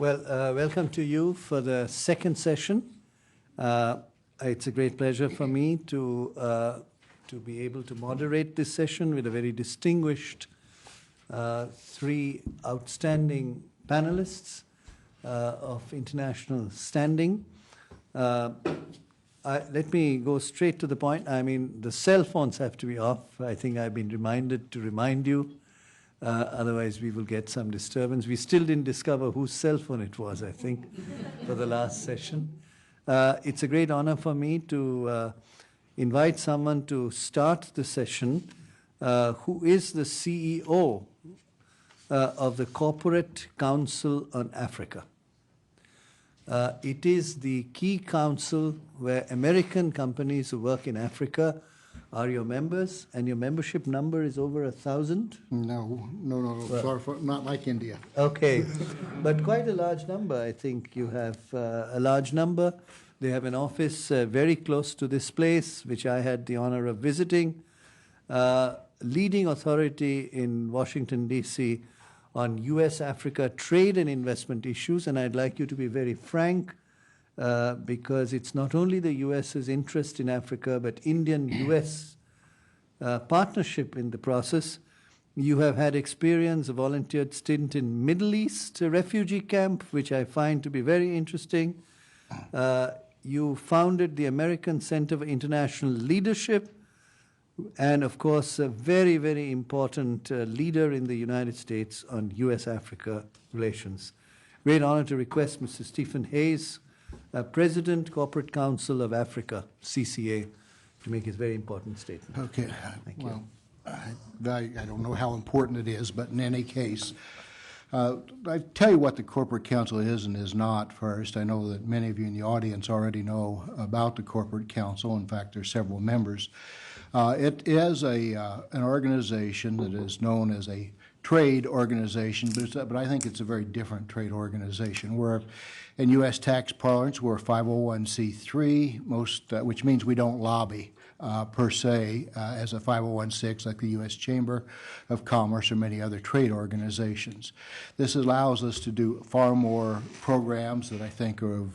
Welcome to you for the second session. It's a great pleasure for me to be able to moderate this session with a very distinguished three outstanding panelists of international standing. Let me go straight to the point. I mean, the cell phones have to be off. I think I've been reminded to remind you. Otherwise, we will get some disturbance. We still didn't discover whose cell phone it was, I think, for the last session. It's a great honor for me to invite someone to start the session who is the CEO of the Corporate Council on Africa. It is the key council where American companies who work in Africa are your members, and your membership number is over 1,000? No. Well, not like India. Okay, but quite a large number. I think you have a large number. They have an office very close to this place, which I had the honor of visiting. Leading authority in Washington, D.C. on U.S.-Africa trade and investment issues, and I'd like you to be very frank, because it's not only the U.S.'s interest in Africa, but Indian-U.S. Partnership in the process. You have had experience, a volunteered stint in Middle East refugee camp, which I find to be very interesting. You founded the American Center for International Leadership, and of course, a very, very important leader in the United States on U.S.-Africa relations. Great honor to request Mr. Stephen Hayes, President, Corporate Council of Africa, CCA, to make his very important statement. Okay. Thank you. Well, I don't know how important it is, but in any case, I tell you what the Corporate Council is and is not first. I know that many of you in the audience already know about the Corporate Council. In fact, there are several members. It is an organization that is known as a trade organization, but I think it's a very different trade organization. We're, in U.S. tax parlance, we're a 501c3, which means we don't lobby per se as a 501c6 like the U.S. Chamber of Commerce or many other trade organizations. This allows us to do far more programs that I think are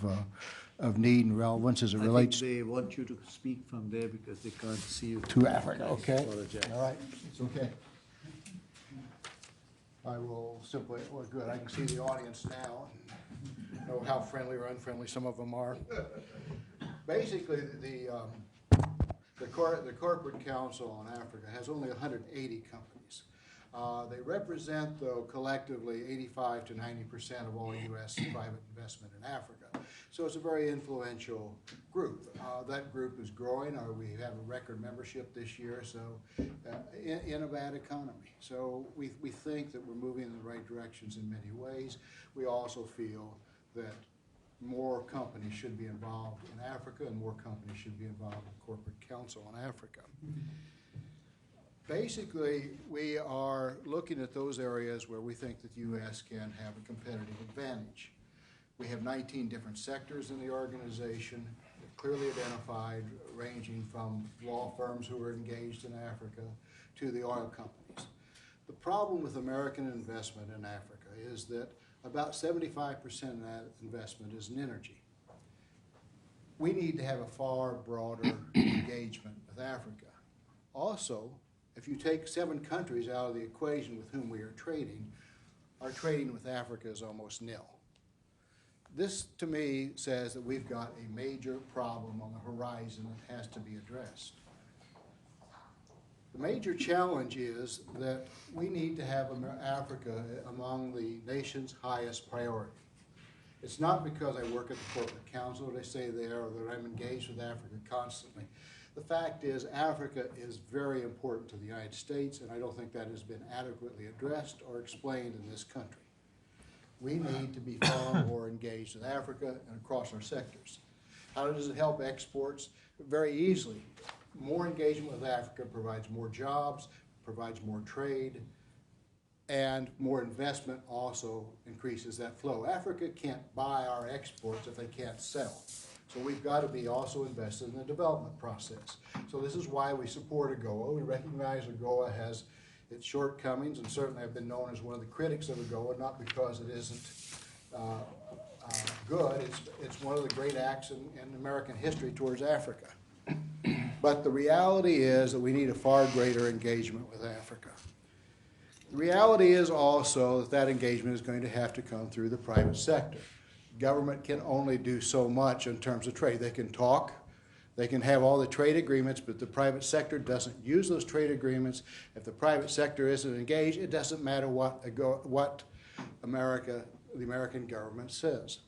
of need and relevance as it relates. I think they want you to speak from there because they can't see you. To Africa, okay. Apologize. All right, it's okay. I will simply, well, good, I can see the audience now and know how friendly or unfriendly some of them are. Basically, the Corporate Council on Africa has only 180 companies. They represent, though, collectively 85 to 90% of all U.S. private investment in Africa. So it's a very influential group. That group is growing. We have a record membership this year, so in a bad economy. So we think that we're moving in the right directions in many ways. We also feel that more companies should be involved in Africa and more companies should be involved in the Corporate Council on Africa. Basically, we are looking at those areas where we think that the U.S. can have a competitive advantage. We have 19 different sectors in the organization, clearly identified, ranging from law firms who are engaged in Africa to the oil companies. The problem with American investment in Africa is that about 75% of that investment is in energy. We need to have a far broader engagement with Africa. Also, if you take 7 countries out of the equation with whom we are trading, our trading with Africa is almost nil. This, to me, says that we've got a major problem on the horizon that has to be addressed. The major challenge is that we need to have Africa among the nation's highest priority. It's not because I work at the Corporate Council, or they say there, or that I'm engaged with Africa constantly. The fact is, Africa is very important to the United States, and I don't think that has been adequately addressed or explained in this country. We need to be far more engaged with Africa and across our sectors. How does it help exports? Very easily. More engagement with Africa provides more jobs, provides more trade, and more investment also increases that flow. Africa can't buy our exports if they can't sell. So we've got to be also invested in the development process. So this is why we support AGOA. We recognize AGOA has its shortcomings, and certainly I've been known as one of the critics of AGOA, not because it isn't good. It's one of the great acts in American history towards Africa. But the reality is that we need a far greater engagement with Africa. The reality is also that that engagement is going to have to come through the private sector. Government can only do so much in terms of trade. They can talk, they can have all the trade agreements, but the private sector doesn't use those trade agreements. If the private sector isn't engaged, it doesn't matter what the American government says.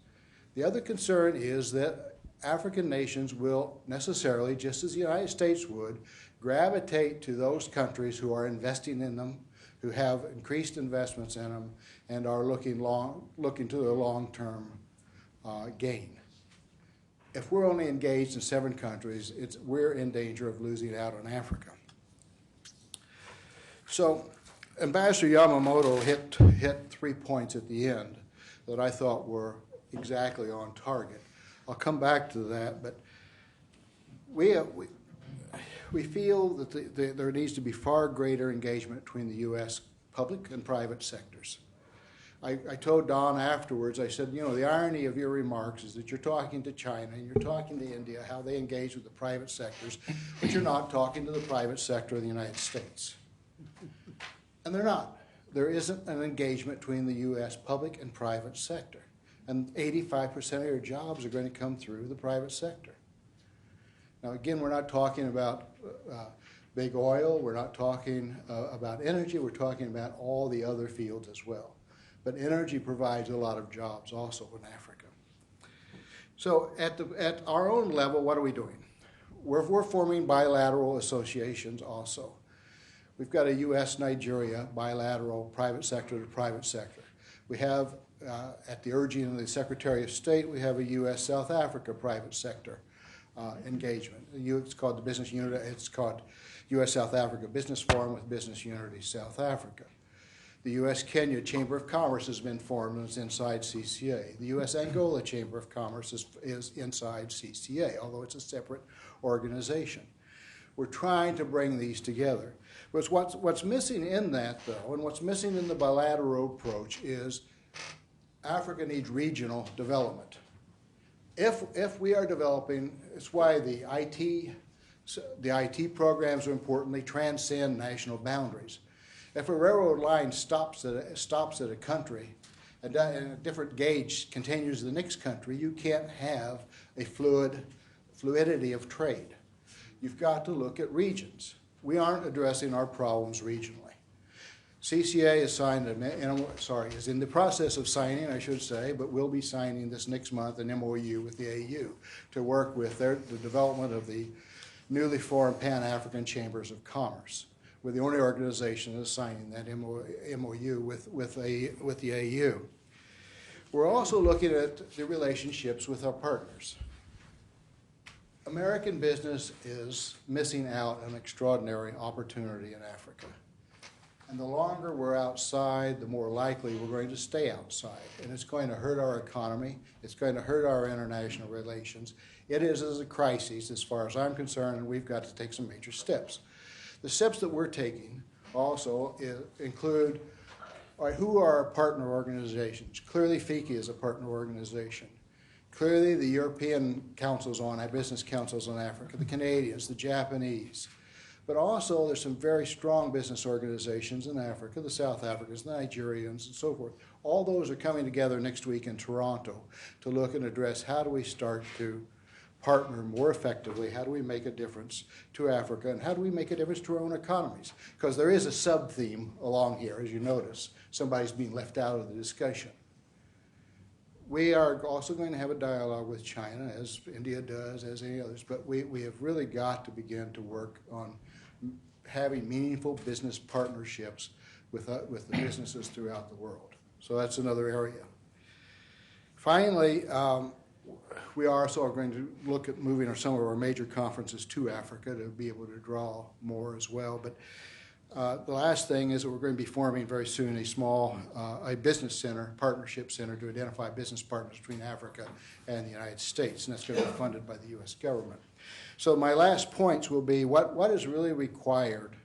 The other concern is that African nations will necessarily, just as the United States would, gravitate to those countries who are investing in them, who have increased investments in them, and are looking to their long-term gain. If we're only engaged in 7 countries, we're in danger of losing out on Africa. So Ambassador Yamamoto hit 3 points at the end that I thought were exactly on target. I'll come back to that, but we feel that there needs to be far greater engagement between the U.S. public and private sectors. I told Don afterwards, I said, you know, the irony of your remarks is that you're talking to China and you're talking to India, how they engage with the private sectors, but you're not talking to the private sector of the United States. And they're not. There isn't an engagement between the U.S. public and private sector. And 85% of your jobs are going to come through the private sector. Now, again, we're not talking about big oil. We're not talking about energy. We're talking about all the other fields as well. But energy provides a lot of jobs also in Africa. So at our own level, what are we doing? We're forming bilateral associations also. We've got a U.S.-Nigeria bilateral private sector to private sector. We have, at the urging of the Secretary of State, we have a U.S.-South Africa private sector engagement. It's called the Business Unity. It's called U.S.-South Africa Business Forum with Business Unity South Africa. The U.S.-Kenya Chamber of Commerce has been formed and is inside CCA. The U.S.-Angola Chamber of Commerce is inside CCA, although it's a separate organization. We're trying to bring these together. But what's missing in that, though, and what's missing in the bilateral approach is Africa needs regional development. If we are developing, it's why the IT programs are important. They transcend national boundaries. If a railroad line stops at a country and a different gauge continues to the next country, you can't have a fluidity of trade. You've got to look at regions. We aren't addressing our problems regionally. CCA is in the process of signing, I should say, but we'll be signing this next month an MOU with the AU to work with the development of the newly formed Pan-African Chambers of Commerce. We're the only organization that is signing that MOU with the AU. We're also looking at the relationships with our partners. American business is missing out on an extraordinary opportunity in Africa. And the longer we're outside, the more likely we're going to stay outside. And it's going to hurt our economy. It's going to hurt our international relations. It is a crisis as far as I'm concerned, and we've got to take some major steps. The steps that we're taking also include, all right, who are our partner organizations? Clearly, FICI is a partner organization. Clearly, the European councils business councils on Africa, the Canadians, the Japanese. But also, there's some very strong business organizations in Africa, the South Africans, the Nigerians, and so forth. All those are coming together next week in Toronto to look and address how do we start to partner more effectively, how do we make a difference to Africa, and how do we make a difference to our own economies? Because there is a sub-theme along here, as you notice. Somebody's being left out of the discussion. We are also going to have a dialogue with China, as India does, as any others, but we have really got to begin to work on having meaningful business partnerships with the businesses throughout the world. So that's another area. Finally, we are also going to look at moving some of our major conferences to Africa to be able to draw more as well. But the last thing is that we're going to be forming very soon a small a business center, partnership center, to identify business partners between Africa and the United States, and that's going to be funded by the U.S. government. So my last points will be what is really required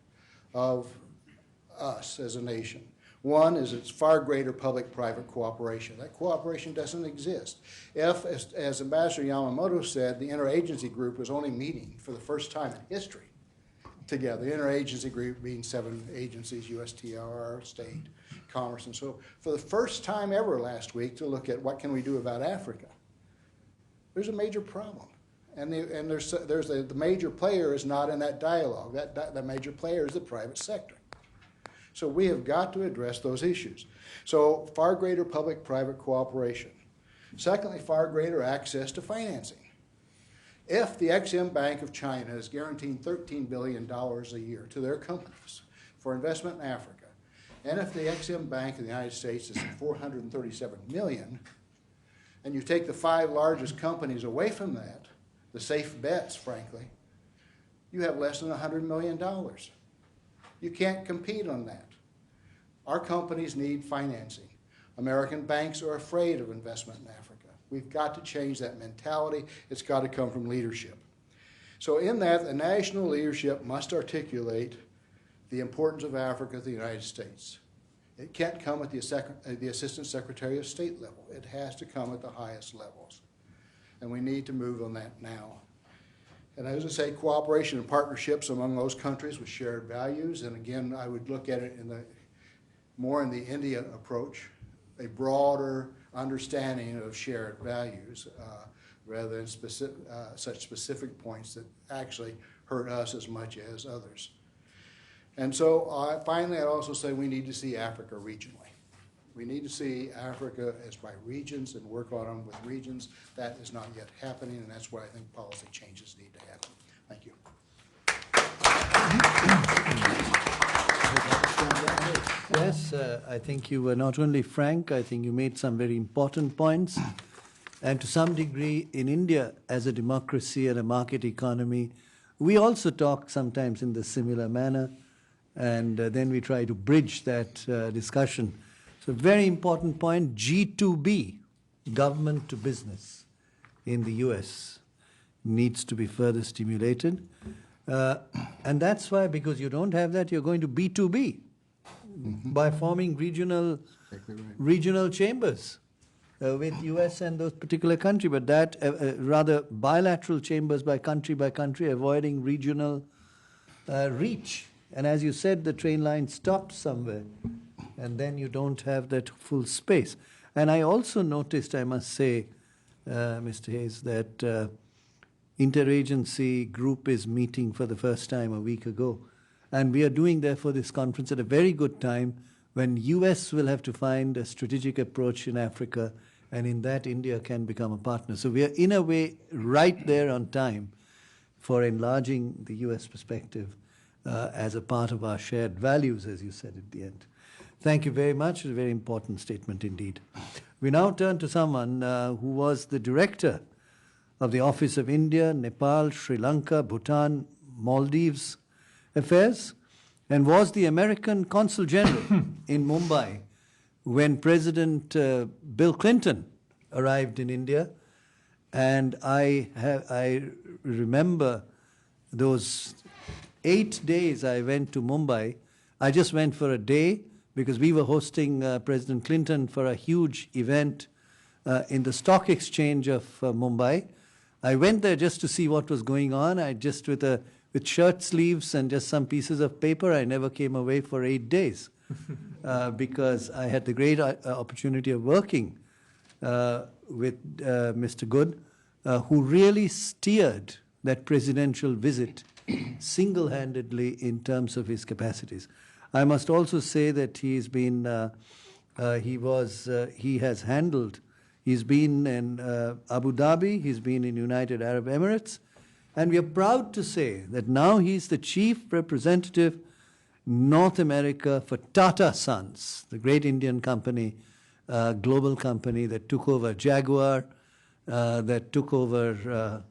of us as a nation. One is it's far greater public-private cooperation. That cooperation doesn't exist. If, as Ambassador Yamamoto said, the interagency group was only meeting for the first time in history together, the interagency group being 7 agencies, USTR, state, commerce, and so for the first time ever last week to look at what can we do about Africa, there's a major problem. And the major player is not in that dialogue. The major player is the private sector. So we have got to address those issues. So far greater public-private cooperation. Secondly, far greater access to financing. If the Exim Bank of China is guaranteeing $13 billion a year to their companies for investment in Africa, and if the Exim Bank of the United States is $437 million, and you take the 5 largest companies away from that, the safe bets, frankly, you have less than $100 million. You can't compete on that. Our companies need financing. American banks are afraid of investment in Africa. We've got to change that mentality. It's got to come from leadership. So in that, the national leadership must articulate the importance of Africa to the United States. It can't come at the Assistant Secretary of State level. It has to come at the highest levels. And we need to move on that now. And as I say, cooperation and partnerships among those countries with shared values. And again, I would look at it more in the India approach, a broader understanding of shared values rather than such specific points that actually hurt us as much as others. And so finally, I'd also say we need to see Africa regionally. We need to see Africa as by regions and work on them with regions. That is not yet happening, and that's where I think policy changes need to happen. Thank you. Yes, I think you were not only frank, I think you made some very important points. And to some degree, in India, as a democracy and a market economy, we also talk sometimes in the similar manner, and then we try to bridge that discussion. So very important point, G2B, government to business in the US, needs to be further stimulated. And that's why, because you don't have that, you're going to B2B by forming regional chambers with US and those particular country, but that rather bilateral chambers by country, avoiding regional reach. And as you said, the train line stops somewhere, and then you don't have that full space. And I also noticed, I must say, Mr. Hayes, that interagency group is meeting for the first time a week ago. And we are doing, therefore, this conference at a very good time when US will have to find a strategic approach in Africa, and in that India can become a partner. So we are, in a way, right there on time for enlarging the US perspective as a part of our shared values, as you said at the end. Thank you very much. It's a very important statement indeed. We now turn to someone who was the director of the Office of India, Nepal, Sri Lanka, Bhutan, Maldives Affairs, and was the American Consul General in Mumbai when President Bill Clinton arrived in India. And I remember those 8 days I went to Mumbai. I just went for a day because we were hosting President Clinton for a huge event in the stock exchange of Mumbai. I went there just to see what was going on. I just with shirt sleeves and just some pieces of paper, I never came away for 8 days because I had the great opportunity of working with Mr. Good, who really steered that presidential visit single-handedly in terms of his capacities. I must also say that he's been, he's been in Abu Dhabi, he's been in United Arab Emirates, and we are proud to say that now he's the chief representative North America for Tata Sons, the great Indian company, global company that took over Jaguar, that took over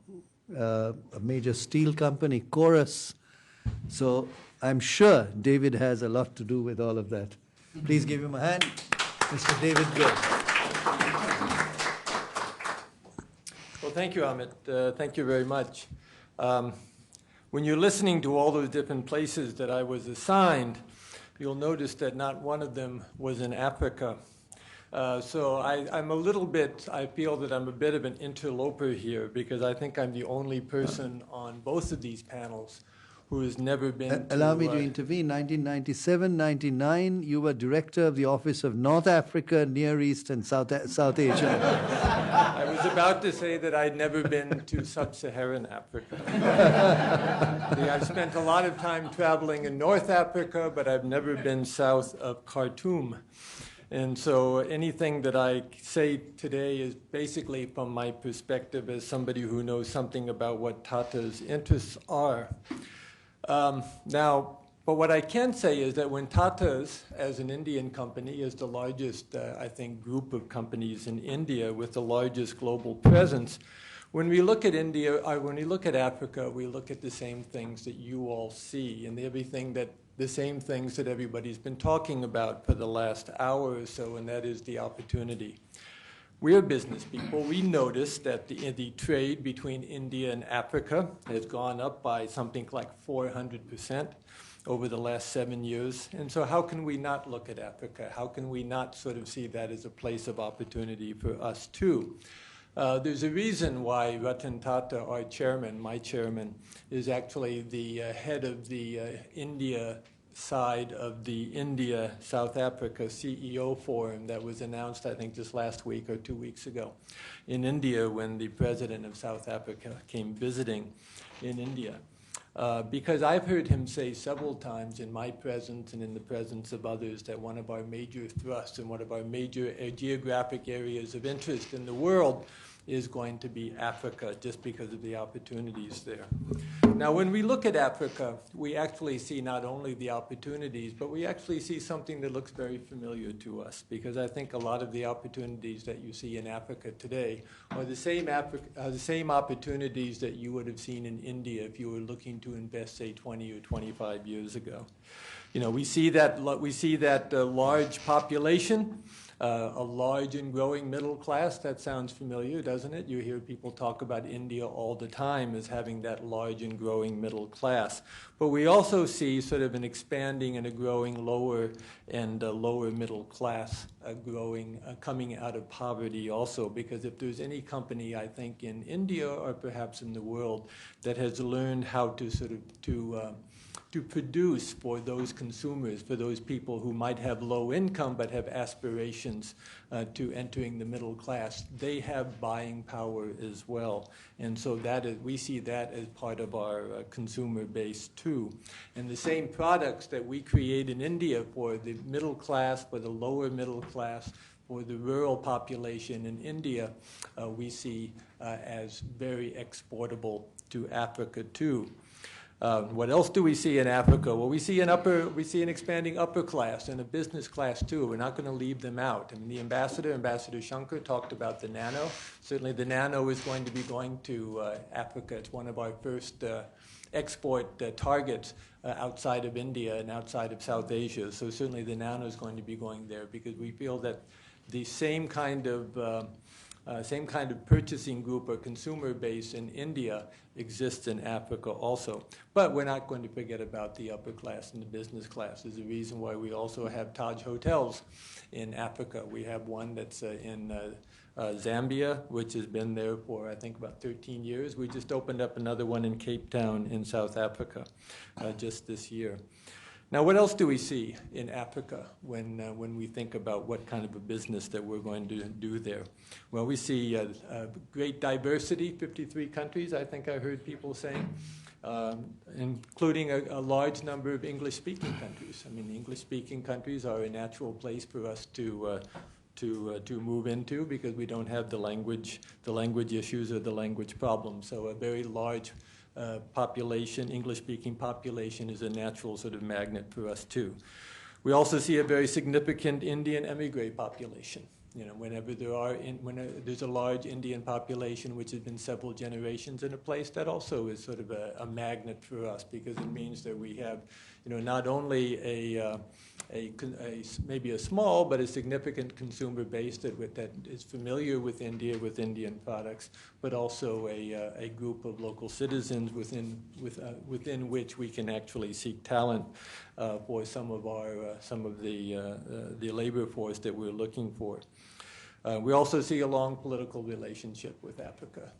a major steel company, Chorus. So I'm sure David has a lot to do with all of that. Please give him a hand, Mr. David Good. Well, thank you, Amit. Thank you very much. When you're listening to all those different places that I was assigned, you'll notice that not one of them was in Africa. So I'm a little bit, I feel that I'm a bit of an interloper here because I think I'm the only person on both of these panels who has never been to... Allow me to intervene. 1997, 99, you were director of the Office of North Africa, Near East, and South Asia. I was about to say that I'd never been to sub-Saharan Africa. I've spent a lot of time traveling in North Africa, but I've never been south of Khartoum. And so anything that I say today is basically from my perspective as somebody who knows something about what Tata's interests are. But what I can say is that when Tata's, as an Indian company, is the largest, I think, group of companies in India with the largest global presence, when we look at India, or when we look at Africa, we look at the same things that you all see and the same things that everybody's been talking about for the last hour or so, and that is the opportunity. We're business people. We noticed that the trade between India and Africa has gone up by something like 400% over the last 7 years. And so how can we not look at Africa? How can we not sort of see that as a place of opportunity for us too? There's a reason why Ratan Tata, our chairman, my chairman, is actually the head of the India side of the India-South Africa CEO forum that was announced, I think, just last week or 2 weeks ago in India when the president of South Africa came visiting in India. Because I've heard him say several times in my presence and in the presence of others that one of our major thrusts and one of our major geographic areas of interest in the world is going to be Africa, just because of the opportunities there. Now, when we look at Africa, we actually see not only the opportunities, but we actually see something that looks very familiar to us, because I think a lot of the opportunities that you see in Africa today are the same opportunities that you would have seen in India if you were looking to invest, say, 20 or 25 years ago. You know, we see that large population, a large and growing middle class. That sounds familiar, doesn't it? You hear people talk about India all the time as having that large and growing middle class. But we also see sort of an expanding and a growing lower and lower middle class coming out of poverty also, because if there's any company, I think, in India or perhaps in the world that has learned how to sort of to produce for those consumers, for those people who might have low income but have aspirations to entering the middle class, they have buying power as well. And so we see that as part of our consumer base too. And the same products that we create in India for the middle class, for the lower middle class, for the rural population in India, we see as very exportable to Africa too. What else do we see in Africa? Well, we see an expanding upper class and a business class too. We're not going to leave them out. I mean, the Ambassador Shankar, talked about the nano. Certainly the nano is going to be going to Africa. It's one of our first export targets outside of India and outside of South Asia. So certainly the nano is going to be going there because we feel that the same kind of purchasing group or consumer base in India exists in Africa also. But we're not going to forget about the upper class and the business class. There's a reason why we also have Taj hotels in Africa. We have one that's in Zambia, which has been there for, I think, about 13 years. We just opened up another one in Cape Town in South Africa just this year. Now, what else do we see in Africa when we think about what kind of a business that we're going to do there? Well, we see great diversity, 53 countries, I think I heard people saying, including a large number of English-speaking countries. I mean, English-speaking countries are a natural place for us to move into because we don't have the language issues or the language problems. So a very large population, English-speaking population, is a natural sort of magnet for us too. We also see a very significant Indian emigre population. You know, whenever there's a large Indian population which has been several generations in a place, that also is sort of a magnet for us because it means that we have, you know, not only maybe a small but a significant consumer base that is familiar with India, with Indian products, but also a group of local citizens within which we can actually seek talent for some of the labor force that we're looking for. We also see a long political relationship with Africa.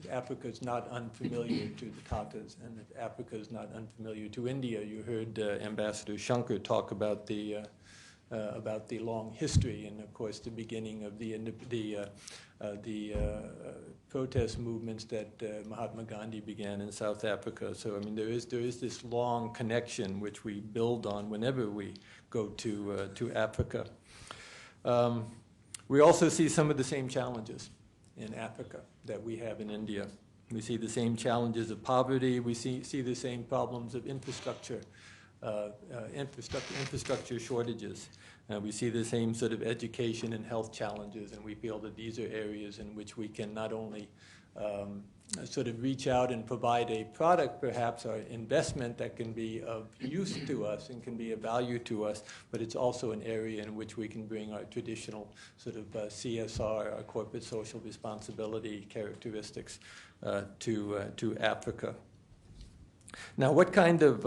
Africa is not unfamiliar to the Tatas, and Africa is not unfamiliar to India. You heard Ambassador Shankar talk about the long history, and of course the beginning of the protest movements that Mahatma Gandhi began in South Africa. So I mean, there is this long connection which we build on whenever we go to Africa. We also see some of the same challenges in Africa that we have in India. We see the same challenges of poverty. We see the same problems of infrastructure shortages. We see the same sort of education and health challenges, and we feel that these are areas in which we can not only sort of reach out and provide a product, perhaps, or investment that can be of use to us and can be of value to us, but it's also an area in which we can bring our traditional sort of CSR, our corporate social responsibility characteristics to Africa. Now, what kind of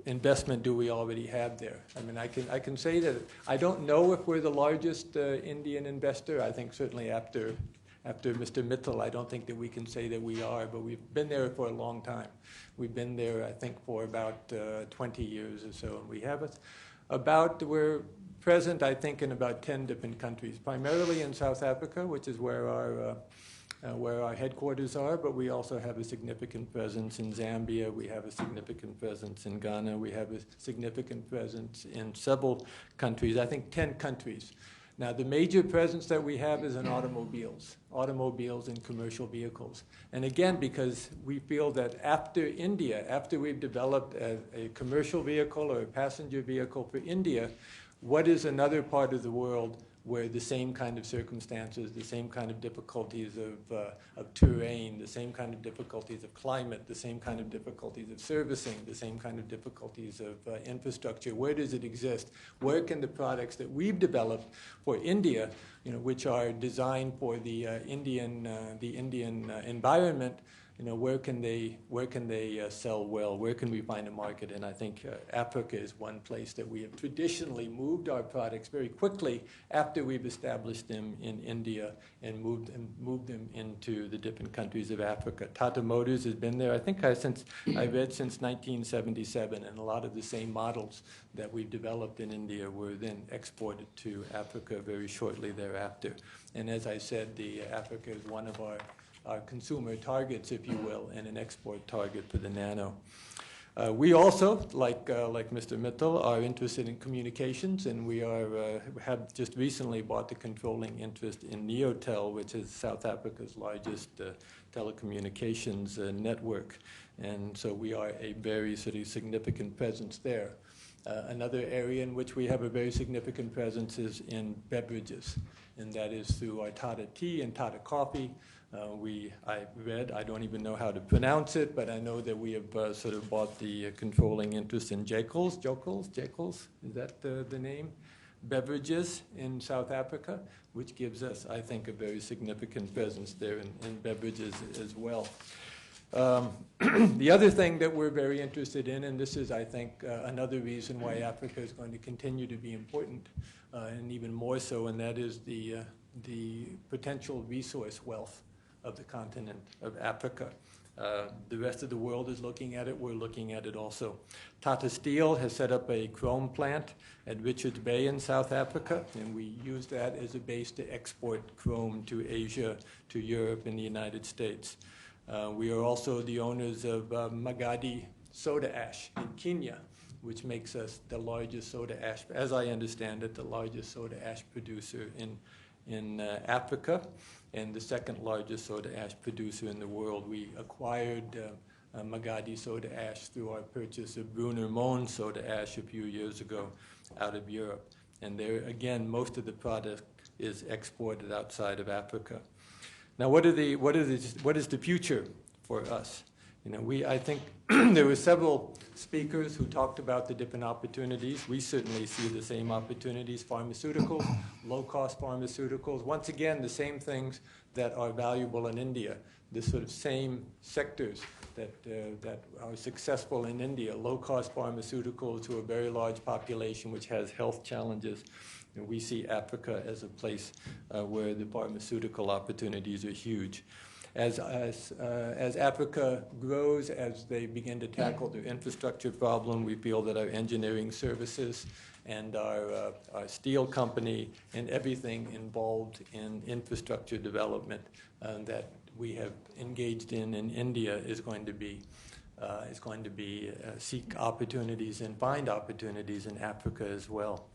investment do we already have there? I mean, I can say that I don't know if we're the largest Indian investor. I think certainly after Mr. Mittal, I don't think that we can say that we are, but we've been there for a long time. We've been there, I think, for about 20 years or so, and we have we're present, I think, in about 10 different countries, primarily in South Africa, which is where our headquarters are, but we also have a significant presence in Zambia. We have a significant presence in Ghana. We have a significant presence in several countries, I think 10 countries. Now, the major presence that we have is in automobiles and commercial vehicles. And again, because we feel that after India, after we've developed a commercial vehicle or a passenger vehicle for India, what is another part of the world where the same kind of circumstances, the same kind of difficulties of terrain, the same kind of difficulties of climate, the same kind of difficulties of servicing, the same kind of difficulties of infrastructure, where does it exist? Where can the products that we've developed for India, which are designed for the Indian environment, where can they sell well? Where can we find a market? And I think Africa is one place that we have traditionally moved our products very quickly after we've established them in India and moved them into the different countries of Africa. Tata Motors has been there, I think, since 1977, and a lot of the same models that we've developed in India were then exported to Africa very shortly thereafter. And as I said, Africa is one of our consumer targets, if you will, and an export target for the Nano. We also, like Mr. Mittal, are interested in communications, and we have just recently bought the controlling interest in Neotel, which is South Africa's largest telecommunications network. And so we are a very sort of significant presence there. Another area in which we have a very significant presence is in beverages, and that is through our Tata Tea and Tata Coffee. I don't even know how to pronounce it, but I know that we have sort of bought the controlling interest in Jacobs, is that the name? Beverages in South Africa, which gives us, I think, a very significant presence there in beverages as well. The other thing that we're very interested in, and this is, I think, another reason why Africa is going to continue to be important, and even more so, and that is the potential resource wealth of the continent of Africa. The rest of the world is looking at it. We're looking at it also. Tata Steel has set up a chrome plant at Richards Bay in South Africa, and we use that as a base to export chrome to Asia, to Europe, and the United States. We are also the owners of Magadi soda ash in Kenya, which makes us the largest soda ash, as I understand it, the largest soda ash producer in Africa, and the second largest soda ash producer in the world. We acquired Magadi soda ash through our purchase of Brunner Mohn soda ash a few years ago out of Europe. And there, again, most of the product is exported outside of Africa. Now, what is the future for us? I think there were several speakers who talked about the different opportunities. We certainly see the same opportunities: pharmaceuticals, low-cost pharmaceuticals. Once again, the same things that are valuable in India. The sort of same sectors that are successful in India: low-cost pharmaceuticals to a very large population which has health challenges. We see Africa as a place where the pharmaceutical opportunities are huge. As Africa grows, as they begin to tackle their infrastructure problem, we feel that our engineering services and our steel company and everything involved in infrastructure development that we have engaged in India is going to be seek opportunities and find opportunities in Africa as well.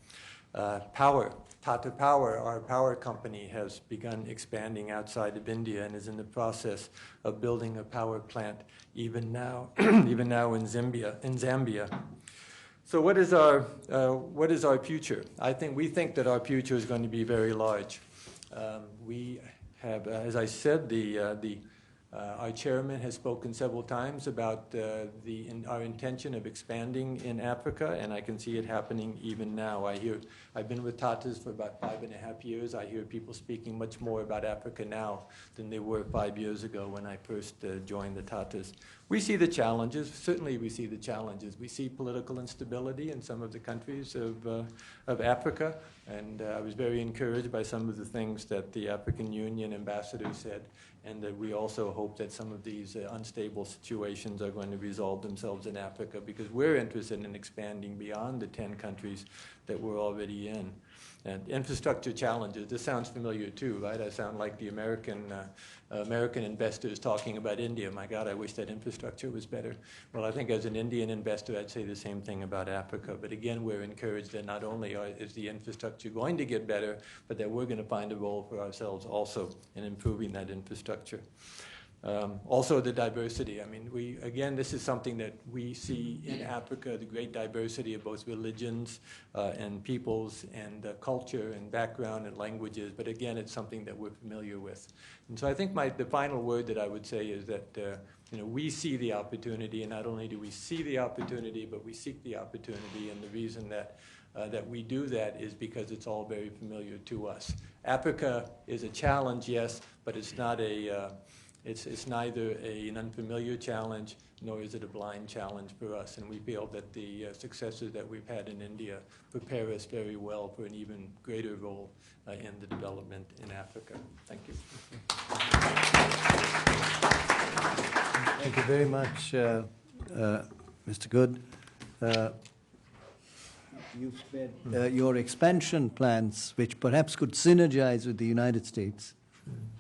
Power. Tata Power, our power company, has begun expanding outside of India and is in the process of building a power plant even now, even now in Zambia. So what is our future? We think that our future is going to be very large. We have, as I said, our chairman has spoken several times about our intention of expanding in Africa, and I can see it happening even now. I've been with Tatas for about 5.5 years. I hear people speaking much more about Africa now than they were 5 years ago when I first joined the Tatas. We see the challenges. Certainly we see the challenges. We see political instability in some of the countries of Africa, and I was very encouraged by some of the things that the African Union ambassador said, and that we also hope that some of these unstable situations are going to resolve themselves in Africa, because we're interested in expanding beyond the 10 countries that we're already in. And infrastructure challenges, this sounds familiar too, right? I sound like the American investors talking about India. My God, I wish that infrastructure was better. Well, I think as an Indian investor, I'd say the same thing about Africa. But again, we're encouraged that not only is the infrastructure going to get better, but that we're going to find a role for ourselves also in improving that infrastructure. Also the diversity. Again, this is something that we see in Africa, the great diversity of both religions and peoples and culture and background and languages. But again, it's something that we're familiar with. And so I think the final word that I would say is that we see the opportunity, and not only do we see the opportunity, but we seek the opportunity. And the reason that we do that is because it's all very familiar to us. Africa is a challenge, yes, but it's not it's neither an unfamiliar challenge, nor is it a blind challenge for us. And we feel that the successes that we've had in India prepare us very well for an even greater role in the development in Africa. Thank you. Thank you very much, Mr. Good. You've said your expansion plans, which perhaps could synergize with the United States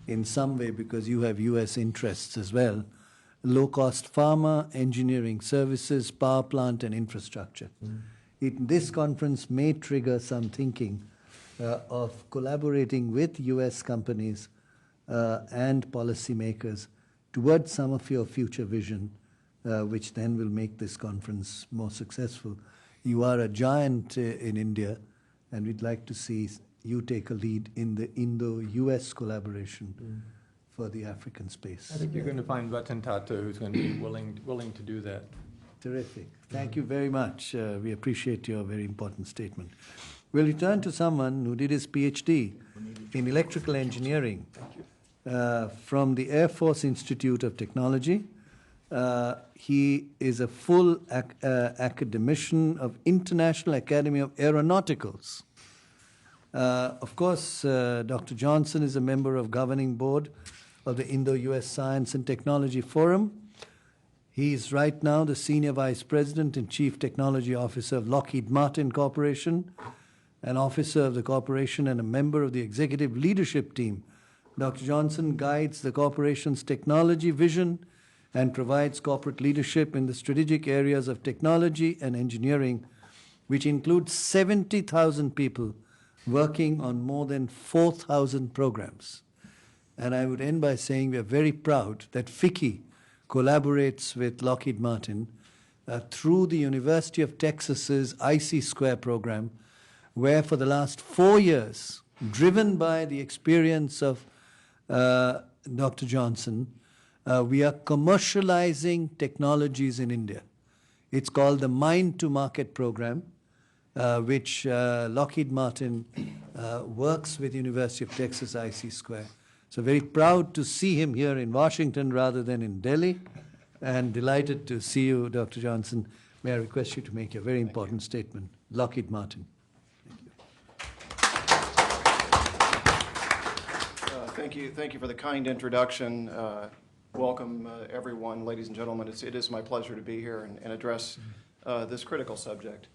in some way because you have U.S. interests as well, low-cost pharma, engineering services, power plant, and infrastructure. This conference may trigger some thinking of collaborating with U.S. companies and policymakers towards some of your future vision, which then will make this conference more successful. You are a giant in India, and we'd like to see you take a lead in the Indo-US collaboration for the African space. I think you're going to find Ratan Tata who's going to be willing to do that. Terrific. Thank you very much. We appreciate your very important statement. We'll return to someone who did his PhD in electrical engineering from the Air Force Institute of Technology. He is a full academician of International Academy of Aeronauticals. Of course, Dr. Johnson is a member of governing board of the Indo-US Science and Technology Forum. He is right now the Senior Vice President and Chief Technology Officer of Lockheed Martin Corporation, an officer of the corporation and a member of the executive leadership team. Dr. Johnson guides the corporation's technology vision and provides corporate leadership in the strategic areas of technology and engineering, which includes 70,000 people working on more than 4,000 programs. And I would end by saying we are very proud that FICCI collaborates with Lockheed Martin through the University of Texas's IC Square program, where for the last 4 years, driven by the experience of Dr. Johnson, we are commercializing technologies in India. It's called the Mine to Market program, which Lockheed Martin works with University of Texas IC Square. So very proud to see him here in Washington rather than in Delhi, and delighted to see you, Dr. Johnson. May I request you to make a very important statement? Lockheed Martin. Thank you. Thank you for the kind introduction. Welcome, everyone, ladies and gentlemen. It is my pleasure to be here and address this critical subject.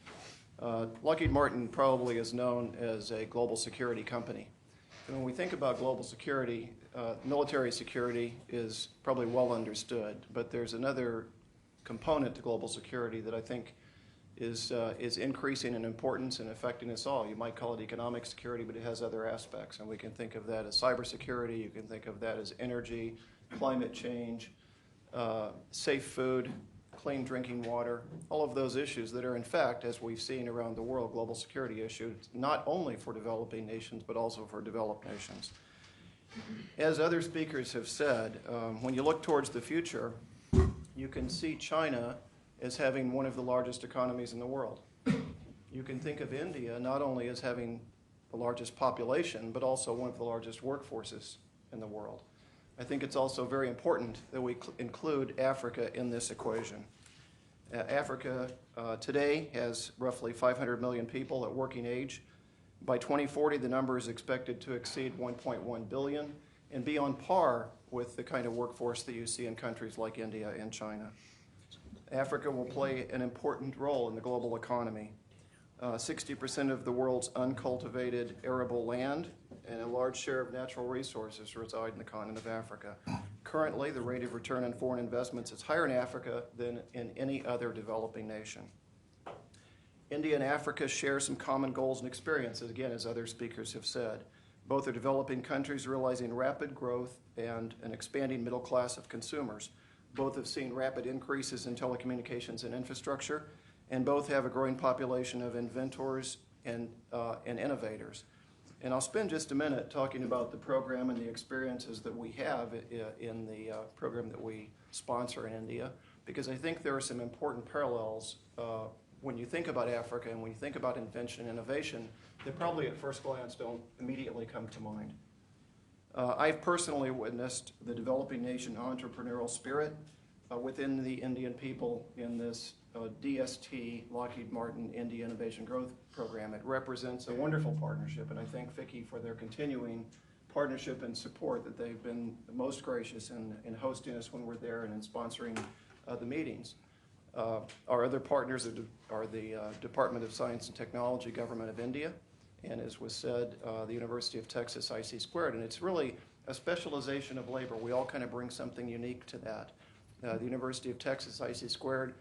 Lockheed Martin probably is known as a global security company. And when we think about global security, military security is probably well understood, but there's another component to global security that I think is increasing in importance and affecting us all. You might call it economic security, but it has other aspects. And we can think of that as cybersecurity. You can think of that as energy, climate change, safe food, clean drinking water, all of those issues that are, in fact, as we've seen around the world, global security issues, not only for developing nations, but also for developed nations. As other speakers have said, when you look towards the future, you can see China as having one of the largest economies in the world. You can think of India not only as having the largest population, but also one of the largest workforces in the world. I think it's also very important that we include Africa in this equation. Africa today has roughly 500 million people at working age. By 2040, the number is expected to exceed 1.1 billion and be on par with the kind of workforce that you see in countries like India and China. Africa will play an important role in the global economy. 60% of the world's uncultivated arable land and a large share of natural resources reside in the continent of Africa. Currently, the rate of return on foreign investments is higher in Africa than in any other developing nation. India and Africa share some common goals and experiences, again, as other speakers have said. Both are developing countries realizing rapid growth and an expanding middle class of consumers. Both have seen rapid increases in telecommunications and infrastructure, and both have a growing population of inventors and innovators. And I'll spend just a minute talking about the program and the experiences that we have in the program that we sponsor in India, because I think there are some important parallels when you think about Africa and when you think about invention and innovation that probably at first glance don't immediately come to mind. I've personally witnessed the developing nation entrepreneurial spirit within the Indian people in this DST, Lockheed Martin India Innovation Growth Program. It represents a wonderful partnership, and I thank FICCI for their continuing partnership and support, that they've been most gracious in hosting us when we're there and in sponsoring the meetings. Our other partners are the Department of Science and Technology, Government of India, and as was said, the University of Texas IC Squared. And it's really a specialization of labor. We all kind of bring something unique to that. The University of Texas IC Squared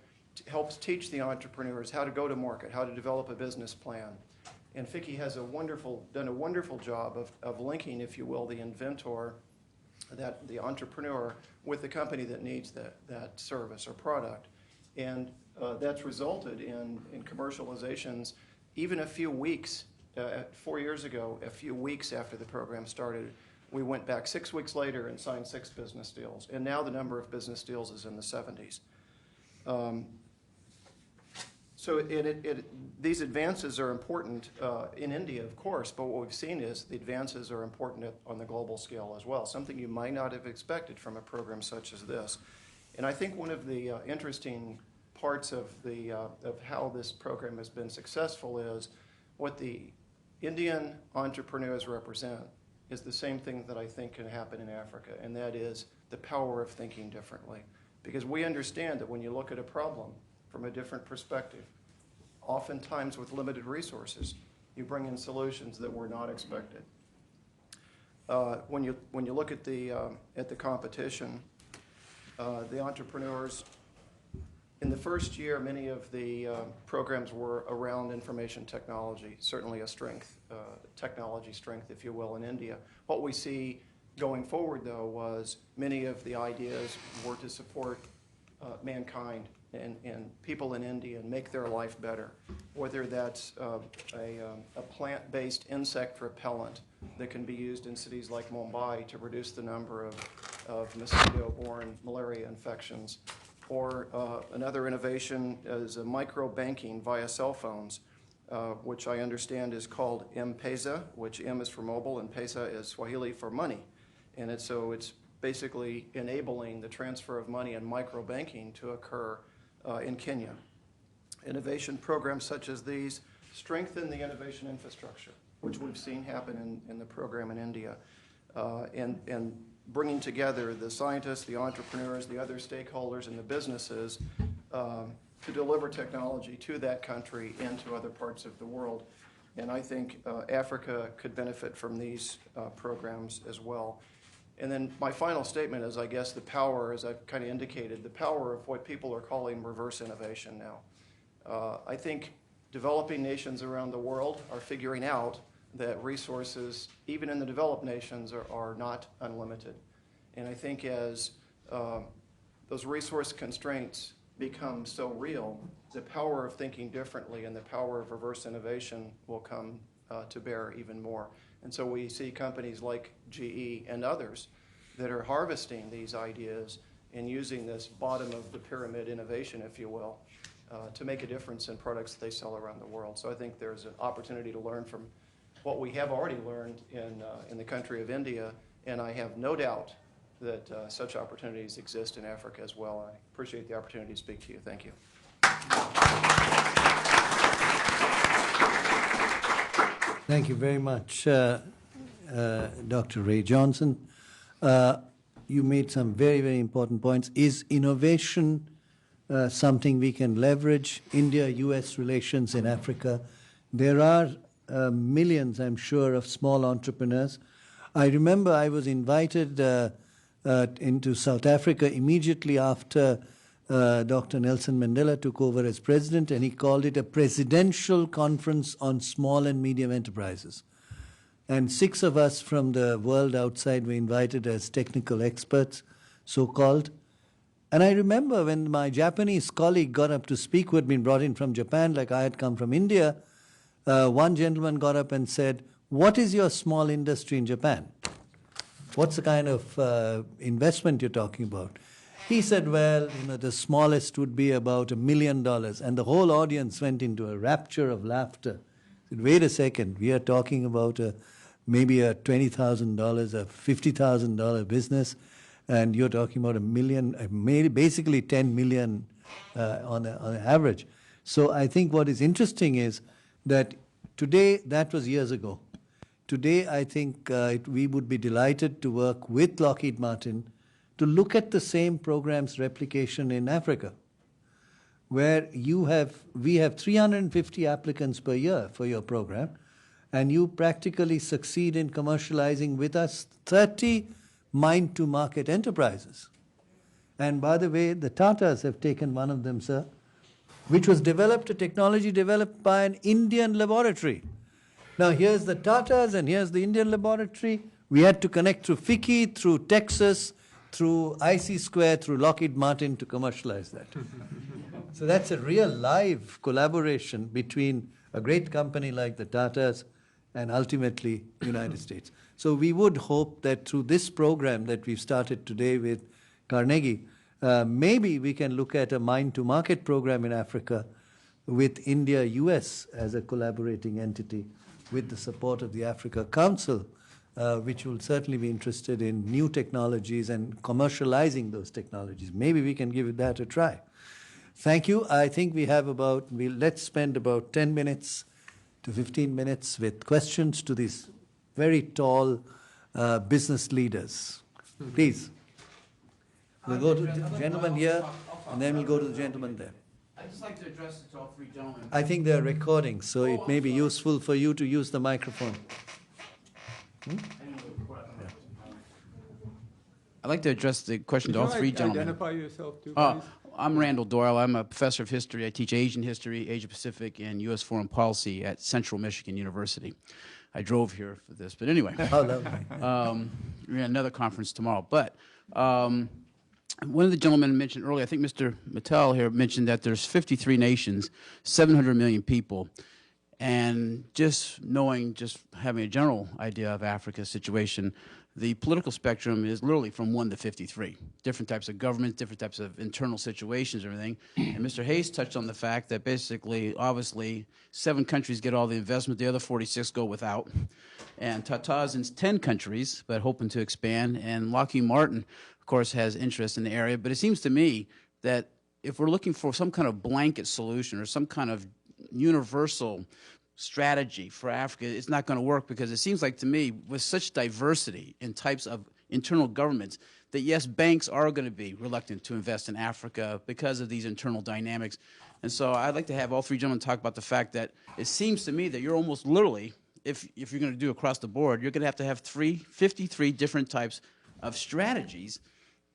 helps teach the entrepreneurs how to go to market, how to develop a business plan. And FICCI has done a wonderful job of linking, if you will, the inventor, the entrepreneur, with the company that needs that service or product. And that's resulted in commercializations even a few weeks. 4 years ago, a few weeks after the program started, we went back 6 weeks later and signed 6 business deals. And now the number of business deals is in the 70s. So these advances are important in India, of course, but what we've seen is the advances are important on the global scale as well, something you might not have expected from a program such as this. And I think one of the interesting parts of how this program has been successful is what the Indian entrepreneurs represent is the same thing that I think can happen in Africa, and that is the power of thinking differently. Because we understand that when you look at a problem from a different perspective, oftentimes with limited resources, you bring in solutions that were not expected. When you look at the competition, the entrepreneurs, in the first year, many of the programs were around information technology, certainly a strength, technology strength, if you will, in India. What we see going forward, though, was many of the ideas were to support mankind and people in India and make their life better, whether that's a plant-based insect repellent that can be used in cities like Mumbai to reduce the number of mosquito-borne malaria infections. Or another innovation is micro-banking via cell phones, which I understand is called M-Pesa, which M is for mobile and Pesa is Swahili for money. And it's basically enabling the transfer of money and micro-banking to occur in Kenya. Innovation programs such as these strengthen the innovation infrastructure, which we've seen happen in the program in India, and bringing together the scientists, the entrepreneurs, the other stakeholders, and the businesses to deliver technology to that country and to other parts of the world. And I think Africa could benefit from these programs as well. And then my final statement is, I guess, the power, as I've kind of indicated, the power of what people are calling reverse innovation now. I think developing nations around the world are figuring out that resources, even in the developed nations, are not unlimited. And I think as those resource constraints become so real, the power of thinking differently and the power of reverse innovation will come to bear even more. And so we see companies like GE and others that are harvesting these ideas and using this bottom of the pyramid innovation, if you will, to make a difference in products that they sell around the world. So I think there's an opportunity to learn from what we have already learned in the country of India, and I have no doubt that such opportunities exist in Africa as well. I appreciate the opportunity to speak to you. Thank you. Thank you very much, Dr. Ray Johnson. You made some very, very important points. Is innovation something we can leverage? India-U.S. relations in Africa. There are millions, I'm sure, of small entrepreneurs. I remember I was invited into South Africa immediately after Dr. Nelson Mandela took over as president, and he called it a presidential conference on small and medium enterprises. And 6 of us from the world outside were invited as technical experts, so-called. And I remember when my Japanese colleague got up to speak, who had been brought in from Japan, like I had come from India, one gentleman got up and said, "What is your small industry in Japan? What's the kind of investment you're talking about?" He said, "Well, the smallest would be about $1 million." And the whole audience went into a rapture of laughter. I said, "Wait a second, we are talking about maybe a $20,000, a $50,000 business, and you're talking about $1 million, basically 10 million on average." So I think what is interesting is that today, that was years ago. Today, I think we would be delighted to work with Lockheed Martin to look at the same program's replication in Africa, where we have 350 applicants per year for your program, and you practically succeed in commercializing with us 30 mine-to-market enterprises. And by the way, the Tatas have taken one of them, sir, which was a technology developed by an Indian laboratory. Now, here's the Tatas and here's the Indian laboratory. We had to connect through FICCI, through Texas, through IC Square, through Lockheed Martin to commercialize that. So that's a real live collaboration between a great company like the Tatas and ultimately the United States. So we would hope that through this program that we've started today with Carnegie, maybe we can look at a mine-to-market program in Africa with India-US as a collaborating entity with the support of the Africa Council, which will certainly be interested in new technologies and commercializing those technologies. Maybe we can give that a try. Thank you. I think we have let's spend about 10 minutes to 15 minutes with questions to these very tall business leaders. Please. We'll go to the gentleman here, and then we'll go to the gentleman there. I'd just like to address it to all 3 gentlemen. I think they're recording, so it may be useful for you to use the microphone. I'd like to address the question to all 3 gentlemen. Identify yourself too, please. I'm Randall Doyle. I'm a professor of history. I teach Asian history, Asia Pacific, and U.S. foreign policy at Central Michigan University. I drove here for this, but anyway. Oh, lovely. We're at another conference tomorrow. But one of the gentlemen mentioned earlier, I think Mr. Mattel here mentioned that there's 53 nations, 700 million people. And just having a general idea of Africa's situation, the political spectrum is literally from 1 to 53. Different types of governments, different types of internal situations, everything. And Mr. Hayes touched on the fact that basically, obviously, 7 countries get all the investment, the other 46 go without. And Tata's in 10 countries, but hoping to expand. And Lockheed Martin, of course, has interest in the area. But it seems to me that if we're looking for some kind of blanket solution or some kind of universal strategy for Africa, it's not going to work, because it seems like to me, with such diversity in types of internal governments, that yes, banks are going to be reluctant to invest in Africa because of these internal dynamics. And so I'd like to have all 3 gentlemen talk about the fact that it seems to me that you're almost literally, if you're going to do across the board, you're going to have 53 different types of strategies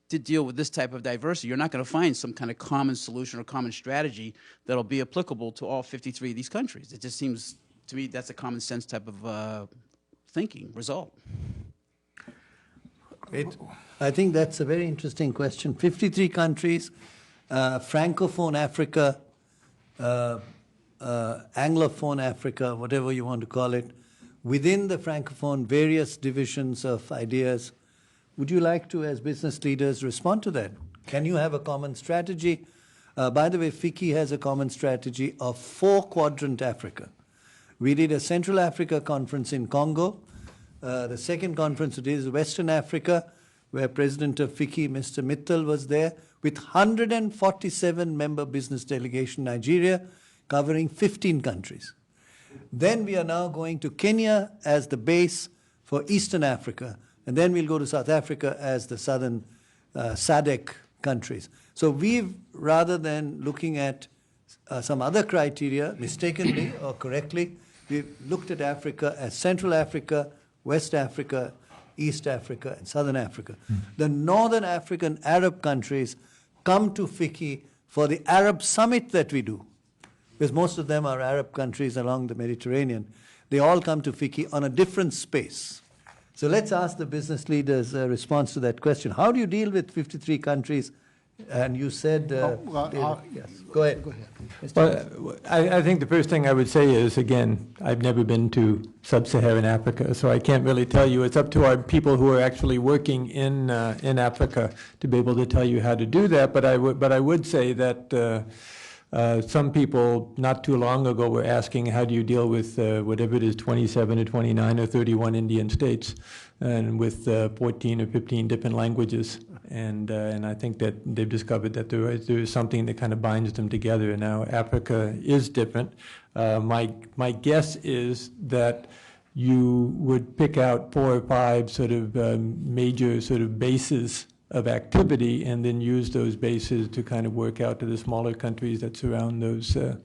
to deal with this type of diversity. You're not going to find some kind of common solution or common strategy that'll be applicable to all 53 of these countries. It just seems to me that's a common sense type of thinking result. I think that's a very interesting question. 53 countries, Francophone Africa, Anglophone Africa, whatever you want to call it, within the Francophone, various divisions of ideas. Would you like to, as business leaders, respond to that? Can you have a common strategy? By the way, FICCI has a common strategy of 4-quadrant Africa. We did a Central Africa conference in Congo. The second conference today is Western Africa, where President of FICCI, Mr. Mittal, was there, with 147 member business delegation, Nigeria, covering 15 countries. Then we are now going to Kenya as the base for Eastern Africa, and then we'll go to South Africa as the southern SADC countries. So we've, rather than looking at some other criteria, mistakenly or correctly, we've looked at Africa as Central Africa, West Africa, East Africa, and Southern Africa. The Northern African Arab countries come to FICCI for the Arab Summit that we do, because most of them are Arab countries along the Mediterranean. They all come to FICCI on a different space. So let's ask the business leaders' response to that question. How do you deal with 53 countries? And you said... yes. Go ahead. Well, I think the first thing I would say is, again, I've never been to sub-Saharan Africa, so I can't really tell you. It's up to our people who are actually working in Africa to be able to tell you how to do that. But I would say that some people not too long ago were asking, how do you deal with whatever it is, 27 or 29 or 31 Indian states, and with 14 or 15 different languages. And I think that they've discovered that there is something that kind of binds them together. And now Africa is different. My guess is that you would pick out 4 or 5 sort of major sort of bases of activity, and then use those bases to kind of work out to the smaller countries that surround those 4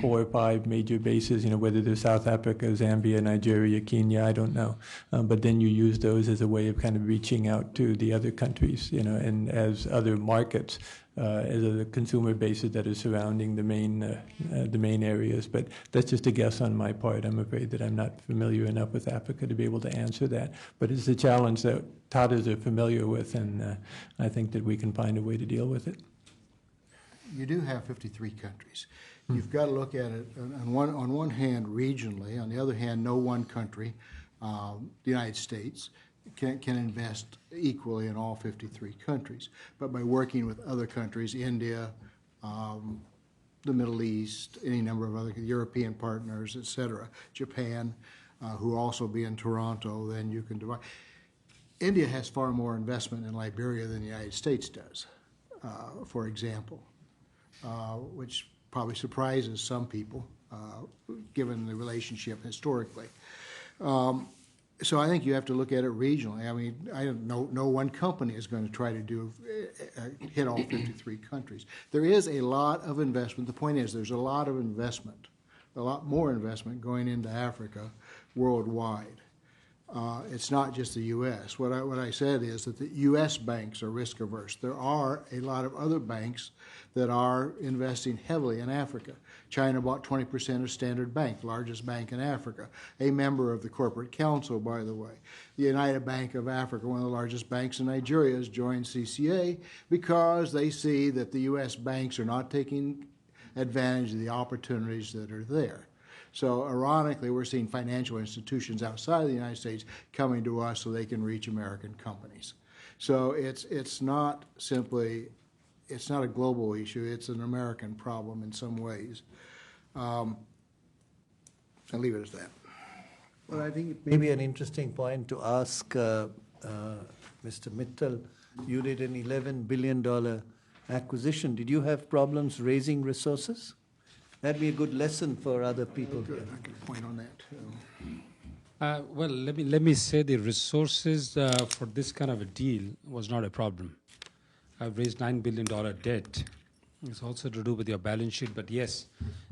or 5 major bases, whether they're South Africa, Zambia, Nigeria, Kenya, I don't know. But then you use those as a way of kind of reaching out to the other countries, and as other markets, as other consumer bases that are surrounding the main areas. But that's just a guess on my part. I'm afraid that I'm not familiar enough with Africa to be able to answer that. But it's a challenge that Tatas are familiar with, and I think that we can find a way to deal with it. You do have 53 countries. You've got to look at it on one hand regionally, on the other hand, no one country, the United States, can invest equally in all 53 countries. But by working with other countries, India, the Middle East, any number of other European partners, et cetera, Japan, who also be in Toronto, then you can divide. India has far more investment in Liberia than the United States does, for example, which probably surprises some people, given the relationship historically. So I think you have to look at it regionally. I mean, no one company is going to try to hit all 53 countries. There is a lot of investment. The point is, there's a lot of investment, a lot more investment going into Africa worldwide. It's not just the U.S. What I said is that the U.S. banks are risk averse. There are a lot of other banks that are investing heavily in Africa. China bought 20% of Standard Bank, largest bank in Africa, a member of the Corporate Council, by the way. The United Bank of Africa, one of the largest banks in Nigeria, has joined CCA because they see that the U.S. banks are not taking advantage of the opportunities that are there. So ironically, we're seeing financial institutions outside of the United States coming to us so they can reach American companies. So it's not simply, it's not a global issue, it's an American problem in some ways. I'll leave it as that. Well, I think it may be an interesting point to ask Mr. Mittal. You did an $11 billion acquisition. Did you have problems raising resources? That'd be a good lesson for other people. Good, I can point on that too. Well, let me say the resources for this kind of a deal was not a problem. I've raised $9 billion debt. It's also to do with your balance sheet, but yes,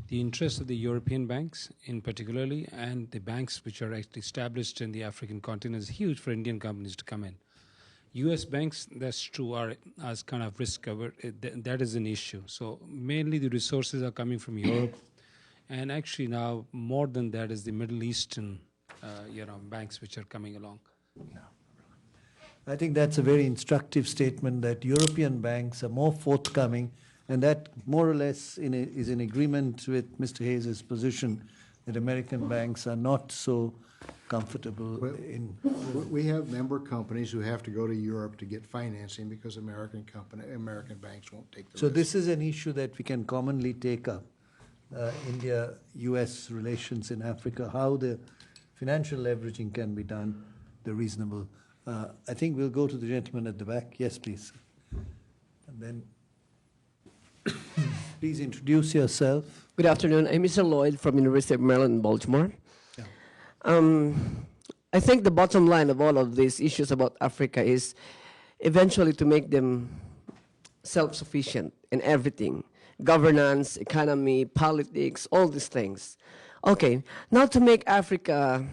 the interest of the European banks in particularly and the banks which are actually established in the African continent is huge for Indian companies to come in. U.S. banks, that's true, are as kind of risk covered. That is an issue. So mainly the resources are coming from Europe, and actually now more than that is the Middle Eastern, banks which are coming along. I think that's a very instructive statement that European banks are more forthcoming, and that more or less is in agreement with Mr. Hayes' position that American banks are not so comfortable in. We have member companies who have to go to Europe to get financing because American banks won't take the So risk. this is an issue that we can commonly take up, India-US relations in Africa, how the financial leveraging can be done, the reasonable. I think we'll go to the gentleman at the back. Yes, please. And then please introduce yourself. Good afternoon. I'm Mr. Lloyd from University of Maryland in Baltimore. Yeah. I think the bottom line of all of these issues about Africa is eventually to make them self-sufficient in everything. Governance, economy, politics, all these things. Okay, now to make Africa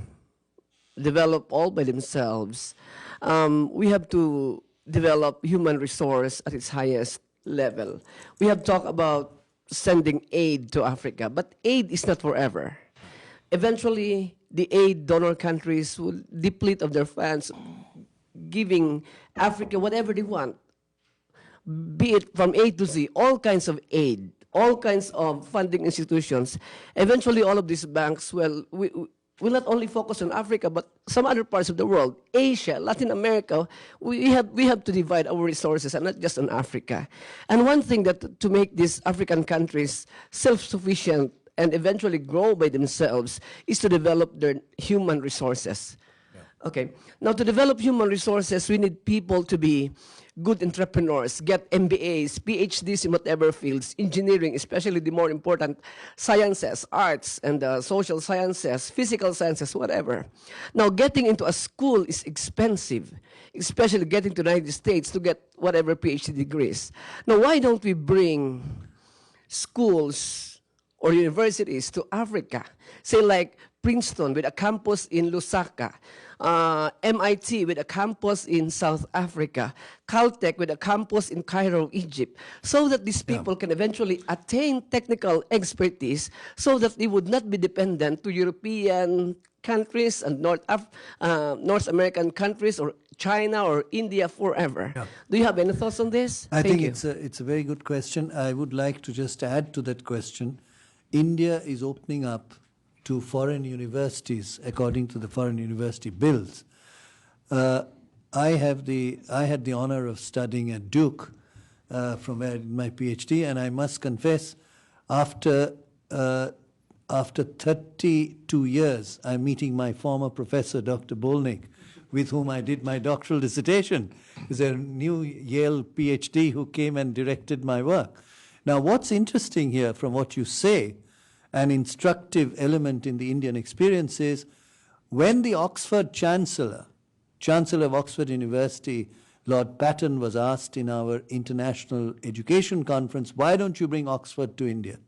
develop all by themselves, we have to develop human resource at its highest level. We have talked about sending aid to Africa, but aid is not forever. Eventually, the aid donor countries will deplete of their funds, giving Africa whatever they want, be it from A to Z, all kinds of aid, all kinds of funding institutions. Eventually, all of these banks will not only focus on Africa, but some other parts of the world, Asia, Latin America. We have to divide our resources, and not just on Africa. And one thing that to make these African countries self-sufficient and eventually grow by themselves is to develop their human resources. Yeah. Okay. Now, to develop human resources, we need people to be good entrepreneurs, get MBAs, PhDs in whatever fields, engineering, especially the more important sciences, arts, and social sciences, physical sciences, whatever. Now, getting into a school is expensive, especially getting to the United States to get whatever PhD degrees. Now, why don't we bring schools or universities to Africa? Say like Princeton with a campus in Lusaka, MIT with a campus in South Africa, Caltech with a campus in Cairo, Egypt, so that these people can eventually attain technical expertise so that they would not be dependent to European countries and North American countries or China or India forever. Yeah. Do you have any thoughts on this? I think it's a very good question. I would like to just add to that question. India is opening up to foreign universities according to the foreign university bills. I had the honor of studying at Duke, from where I did my PhD, and I must confess, after 32 years, I'm meeting my former professor, Dr. Bolnick, with whom I did my doctoral dissertation. He's a new Yale PhD who came and directed my work. Now, what's interesting here from what you say, an instructive element in the Indian experience is when the Oxford Chancellor of Oxford University, Lord Patton, was asked in our International Education Conference, why don't you bring Oxford to India?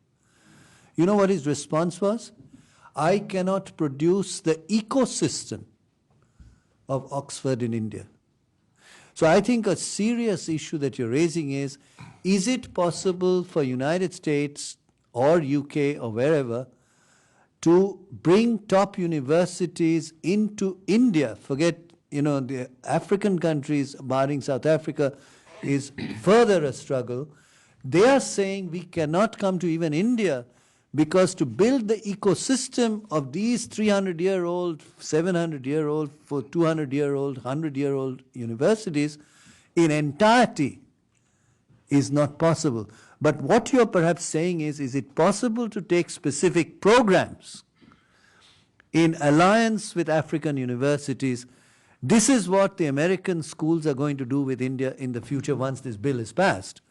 You know what his response was? I cannot produce the ecosystem of Oxford in India. So I think a serious issue that you're raising is it possible for United States or UK or wherever to bring top universities into India? Forget, the African countries, barring South Africa, is further a struggle. They are saying we cannot come to even India because to build the ecosystem of these 300-year-old, 700-year-old, 200-year-old, 100-year-old universities in entirety is not possible. But what you're perhaps saying is it possible to take specific programs in alliance with African universities? This is what the American schools are going to do with India in the future once this bill is passed.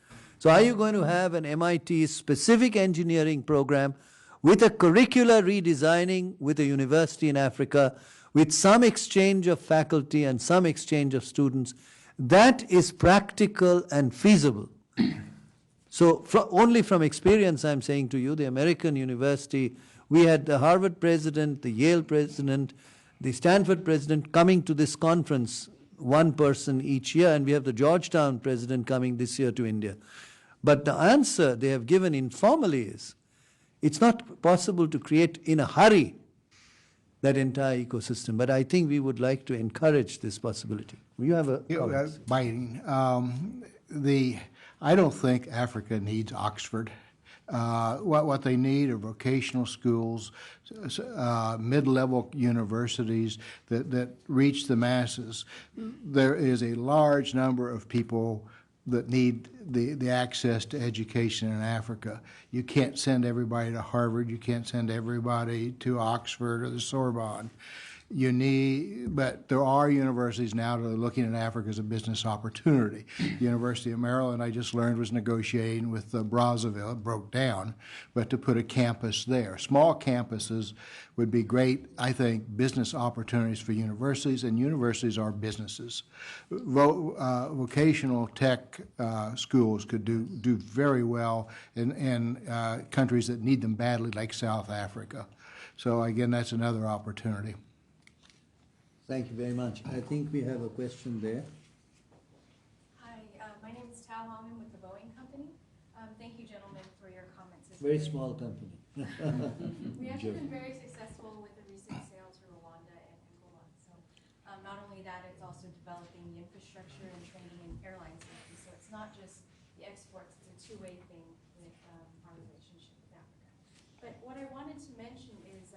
So are you going to have an MIT specific engineering program with a curricular redesigning with a university in Africa, with some exchange of faculty and some exchange of students? That is practical and feasible. So only from experience I'm saying to you, the American university, we had the Harvard president, the Yale president, the Stanford president coming to this conference, one person each year, and we have the Georgetown president coming this year to India. But the answer they have given informally is, it's not possible to create in a hurry that entire ecosystem. But I think we would like to encourage this possibility. You have a comment? Biting. I don't think Africa needs Oxford. What they need are vocational schools, mid-level universities that reach the masses. There is a large number of people that need the access to education in Africa. You can't send everybody to Harvard. You can't send everybody to Oxford or the Sorbonne. But there are universities now that are looking at Africa as a business opportunity. The University of Maryland, I just learned, was negotiating with Brazzaville. It broke down, but to put a campus there. Small campuses would be great, I think, business opportunities for universities, and universities are businesses. Vocational tech schools could do very well in countries that need them badly, like South Africa. So again, that's another opportunity. Thank you very much. I think we have a question there. Hi, my name is Tal Holman with the Boeing Company. Thank you, gentlemen, for your comments. Very small company. We have been very successful with the recent sale to Rwanda and Angola. So not only that, it's also developing the infrastructure and training in airline safety. So it's not just the exports, it's a two-way thing with our relationship with Africa. But what I wanted to mention is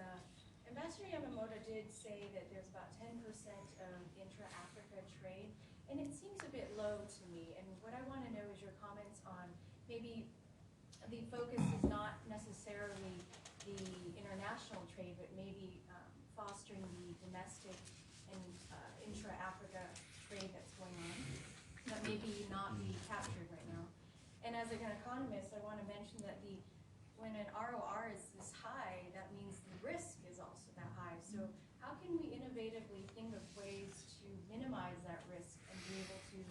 Ambassador Yamamoto did say that there's about 10% of intra-Africa trade, and it seems a bit low to me. And what I want to know is your comments on maybe the focus is not necessarily the international trade, but maybe fostering the domestic and intra-Africa trade that's going on that maybe not be captured right now. And as an economist, I want to mention that when an ROR is this high, that means the risk is also that high. So how can we innovatively think of ways to minimize that risk and be able to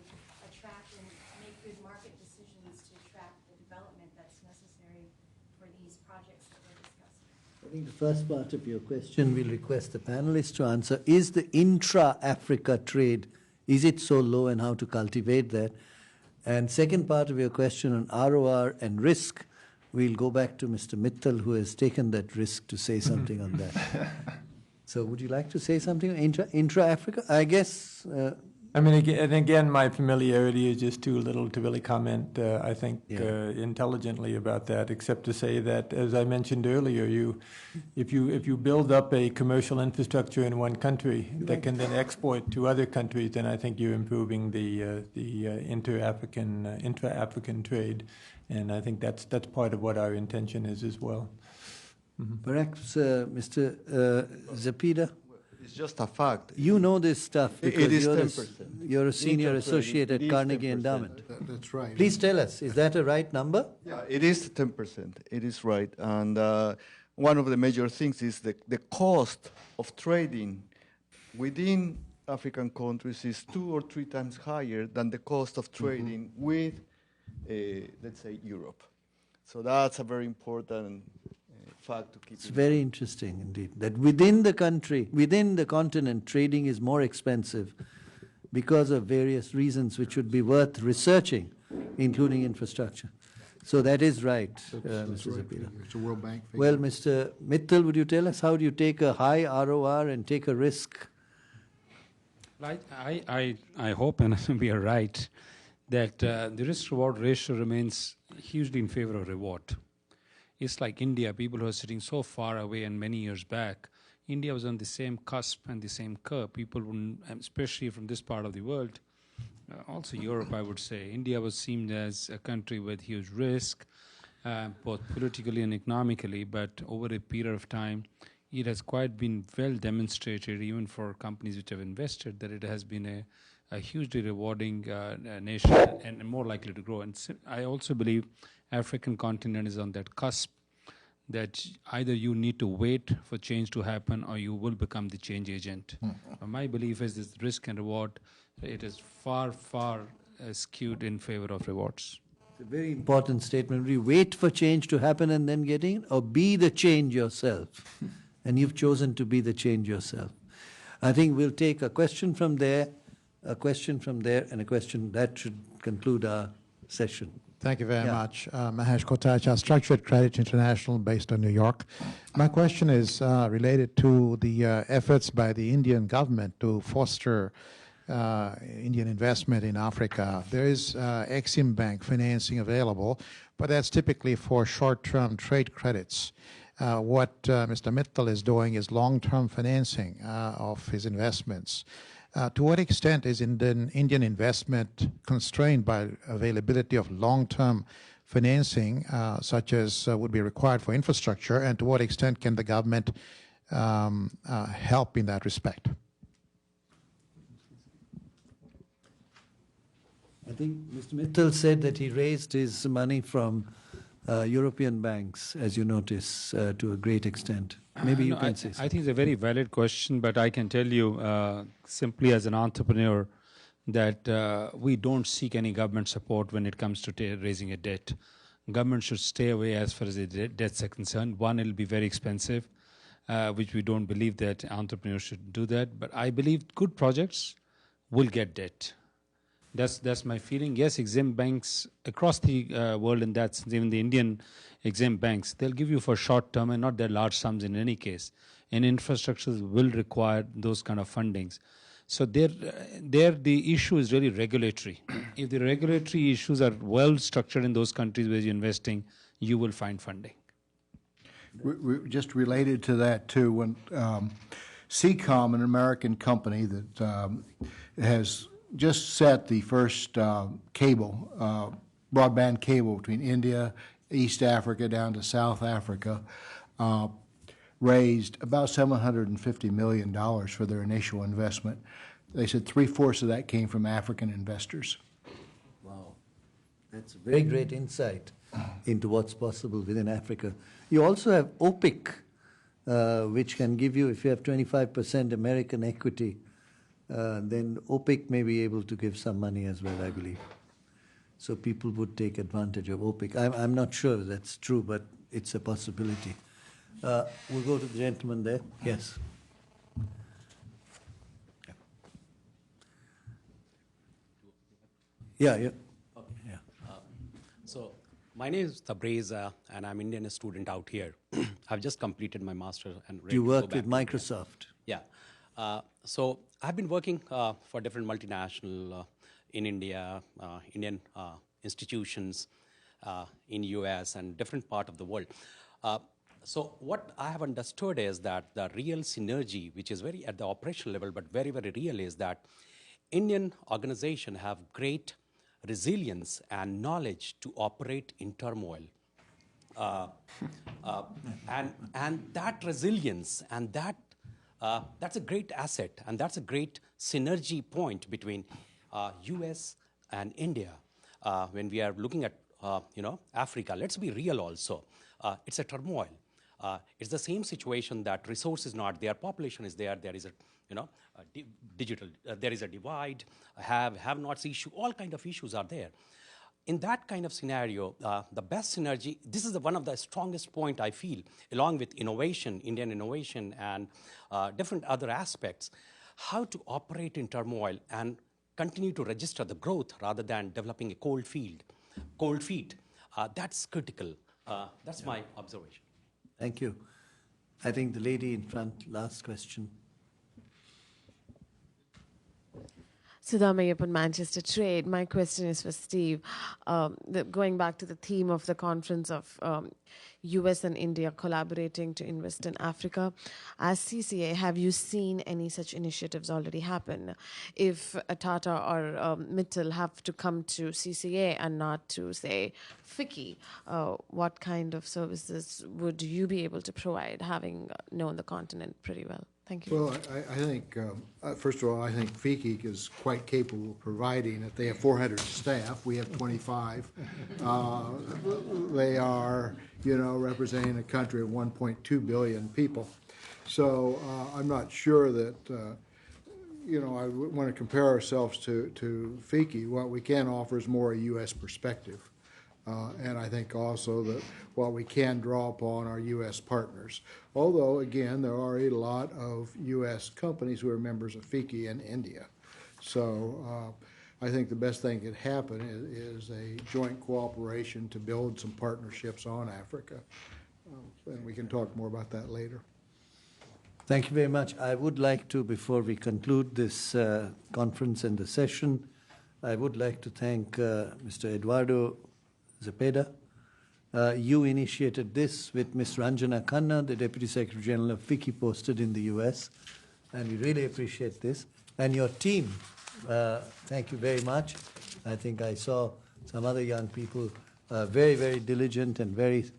attract and make good market decisions to attract the development that's necessary for these projects that we're discussing? I think the first part of your question we'll request the panelists to answer. Is the intra-Africa trade, is it so low, and how to cultivate that? And second part of your question on ROR and risk, we'll go back to Mr. Mittal, who has taken that risk to say something on that. So would you like to say something intra-Africa? I guess... I mean, again, my familiarity is just too little to really comment, I think, intelligently about that, except to say that, as I mentioned earlier, if you build up a commercial infrastructure in one country that can then export to other countries, then I think you're improving the intra-African trade, and I think that's part of what our intention is as well. Mm-hmm. Perhaps Mr. Zepeda? It's just a fact. You know this stuff because it is 10%. You're a senior associate at Carnegie Endowment. That's right. Please tell us, is that a right number? Yeah, it is 10%. It is right. And one of the major things is the cost of trading within African countries is 2 or 3 times higher than the cost of trading with, let's say, Europe. So that's a very important fact to keep. It's very interesting indeed that within the country, within the continent, trading is more expensive because of various reasons which would be worth researching, including infrastructure. So that is right, Mr. Zepeda. It's a World Bank figure. Well, Mr. Mittal, would you tell us how do you take a high ROR and take a risk? I hope, and we are right, that the risk-reward ratio remains hugely in favor of reward. It's like India, people who are sitting so far away and many years back. India was on the same cusp and the same curve. People, wouldn't, especially from this part of the world, also Europe, I would say, India was seen as a country with huge risk, both politically and economically, but over a period of time, it has quite been well demonstrated, even for companies which have invested, that it has been a hugely rewarding nation and more likely to grow. And I also believe African continent is on that cusp that either you need to wait for change to happen or you will become the change agent. My belief is this risk and reward, it is far, far skewed in favor of rewards. It's a very important statement. We wait for change to happen and then get in, or be the change yourself. And you've chosen to be the change yourself. I think we'll take a question from there, a question from there, and a question. That should conclude our session. Thank you very Yeah. much. Mahesh Kotacha, Structured Credit International, based on New York. My question is related to the efforts by the Indian government to foster Indian investment in Africa. There is Exim Bank financing available, but that's typically for short-term trade credits. What Mr. Mittal is doing is long-term financing of his investments. To what extent is Indian investment constrained by availability of long-term financing, such as would be required for infrastructure, and to what extent can the government help in that respect? I think Mr. Mittal said that he raised his money from European banks, as you notice, to a great extent. Maybe you can say something. I think it's a very valid question, but I can tell you simply as an entrepreneur that we don't seek any government support when it comes to raising a debt. Government should stay away as far as the debts are concerned. One, it'll be very expensive, which we don't believe that entrepreneurs should do that. But I believe good projects will get debt. That's my feeling. Yes, Exim banks across the world, in that sense, even the Indian Exim banks, they'll give you for short term and not their large sums in any case. And infrastructures will require those kind of fundings. So there the issue is really regulatory. If the regulatory issues are well structured in those countries where you're investing, you will find funding. Just related to that too, when CCOM, an American company that has just set the first cable, broadband cable between India, East Africa down to South Africa, raised about $750 million for their initial investment. They said 3/4 of that came from African investors. Wow. That's a very great insight into what's possible within Africa. You also have OPIC, which can give you, if you have 25% American equity, then OPIC may be able to give some money as well, I believe. So people would take advantage of OPIC. I'm not sure that's true, but it's a possibility. We'll go to the gentleman there. Yes. Yeah, yeah. Okay. Yeah. So my name is Tabriz, and I'm Indian student out here. I've just completed my master's and ready You to go work back with to Microsoft. India. Yeah. So I've been working for different multinational in India, Indian institutions in US and different part of the world. So what I have understood is that the real synergy, which is very at the operational level, but very, very real, is that Indian organizations have great resilience and knowledge to operate in turmoil. And that resilience and that's a great asset, and that's a great synergy point between US and India. When we are looking at Africa, let's be real also. It's a turmoil. It's the same situation that resource is not there, population is there. There is a digital. There is a divide. Have-nots issue. All kind of issues are there. In that kind of scenario, the best synergy. This is one of the strongest point I feel, along with innovation, Indian innovation, and different other aspects. How to operate in turmoil and continue to register the growth rather than developing a cold feet. That's critical. That's my observation. Thank you. I think the lady in front, last question. Sudha Mayappan, Manchester Trade. My question is for Steve. Going back to the theme of the conference of US and India collaborating to invest in Africa, as CCA, have you seen any such initiatives already happen? If a Tata or Mittal have to come to CCA and not to, say, FICCI, what kind of services would you be able to provide, having known the continent pretty well? Thank you. Well, I think, first of all, I think FICCI is quite capable of providing it. They have 400 staff. We have 25. They are, representing a country of 1.2 billion people. So I'm not sure that, I want to compare ourselves to FICCI. What we can offer is more a U.S. perspective. And I think also that what we can draw upon our U.S. partners. Although, again, there are a lot of U.S. companies who are members of FICCI in India. So I think the best thing that could happen is a joint cooperation to build some partnerships on Africa. And we can talk more about that later. Thank you very much. I would like to, before we conclude this conference and the session, I would like to thank Mr. Eduardo Zepeda. You initiated this with Ms. Ranjana Khanna, the Deputy Secretary General of FICCI, posted in the US, and we really appreciate this. And your team, thank you very much. I think I saw some other young people, very, very diligent and very...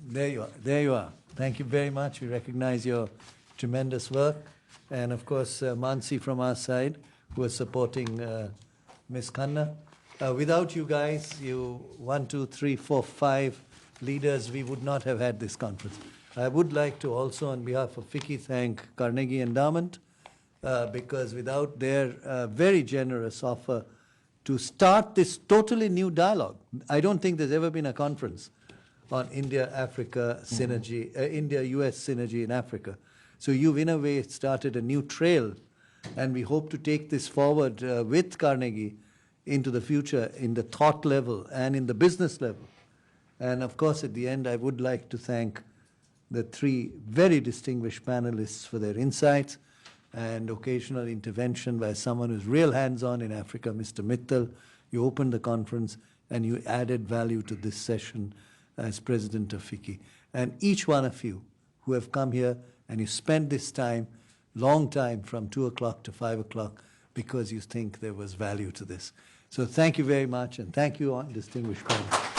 There you are. There you are. Thank you very much. We recognize your tremendous work. And, of course, Mansi from our side, who is supporting Ms. Khanna. Without you guys, you 1, 2, 3, 4, 5 leaders, we would not have had this conference. I would like to also, on behalf of FICCI, thank Carnegie Endowment, because without their very generous offer to start this totally new dialogue, I don't think there's ever been a conference on India-Africa synergy, India-US synergy in Africa. So you've, in a way, started a new trail, and we hope to take this forward with Carnegie into the future in the thought level and in the business level. And of course, at the end, I would like to thank the 3 very distinguished panelists for their insights and occasional intervention by someone who's real hands-on in Africa, Mr. Mittal. You opened the conference and you added value to this session as president of FICCI. And each one of you who have come here and you spent this time, long time, from 2 o'clock to 5 o'clock, because you think there was value to this. So thank you very much, and thank you, distinguished panel.